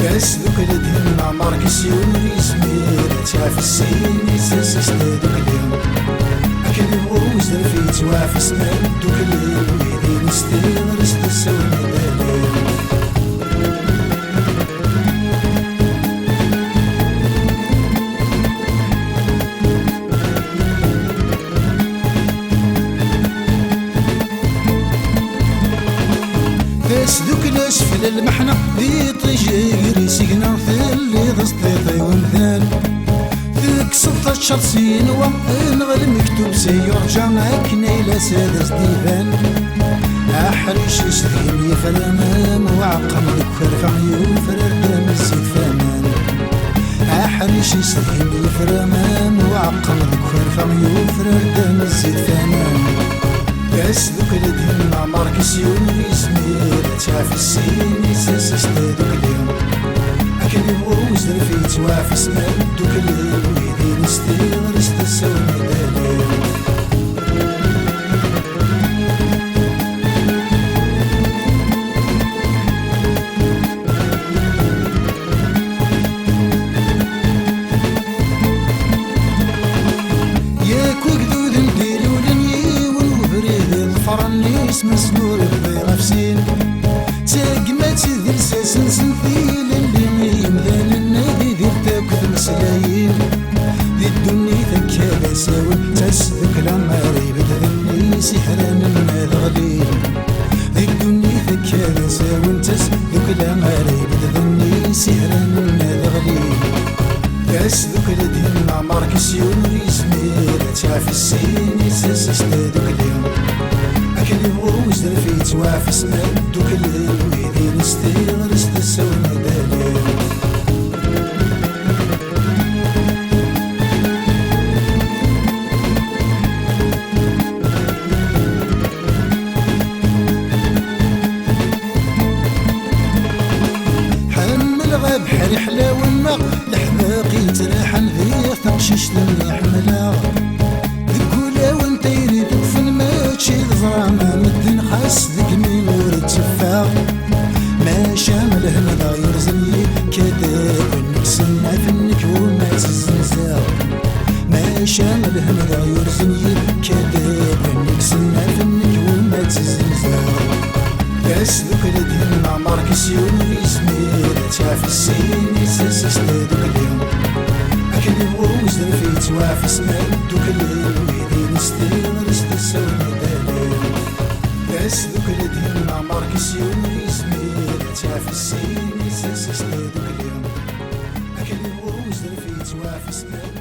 بس ذوك الدين عمر كسيون يسمير تعرف السين يسسس دوك اليوم أكل الغوز درفيت وعف اسمان دوك اليوم يدين ستير رست السون داليوم بس ذوك الأسفل المحنة ذي طجير سيقنا ثلي ضسطيطي ومثال ذيك 16 سين وانغ المكتوب سيرجع معاك نيلة سادس ديفان أحرش يسرين يفرمان وعقم الكفر يوفر دم الزيت فامان أحرش يسرين يفرمان وعقم الكفر يوفر دم الزيت فامان بس ذوك الدين عمر كسيون يسمير تعرف السين يسسس دوك اليوم أكل الغوز درفيت وعف اسمان دوك اليوم يدين ستير رست السون داليوم فرنيس مسلول بغفسين تاقمات ذي الساسن سنثيل اللي ميملان النادي ذي تاكد مسلايين ذي الدنيا ذكا ساون تسذك العماري بدغني سحران المذغلين ذي الدنيا ذكا ساون تسذك العماري بدغني سحران المذغلين بس ذوك الدين عمر كسيون يسمير تعرف السين يسسس دوك اليوم أكل الغوز درفيت وعف اسمان دوك اليوم يدين ستير رست السون داليوم حمل غاب حري حلاونا لحذاقي تراحن ذي ثغشيش للحملة ذكولا وانت يريد وفن ماتشي ضرامة مدن خاص ذك مين ورد تفاق ما شامل هندا يرزني كذاب نكسنا فنك وما تزنزاغ ما شامل هندا يرزني كذاب نكسنا فنك وما تزنزاغ بس ذوك الدين عمر كسيون يسمير تعرف السين يسسس دوك اليوم أكل الغوز درفيت وعف اسمان دوك اليوم يدين ستير رست السون داليوم بس ذوك الدين عمر كسيون يسمير تعرف السين يسسس دوك اليوم أكل الغوز درفيت وعف اسمان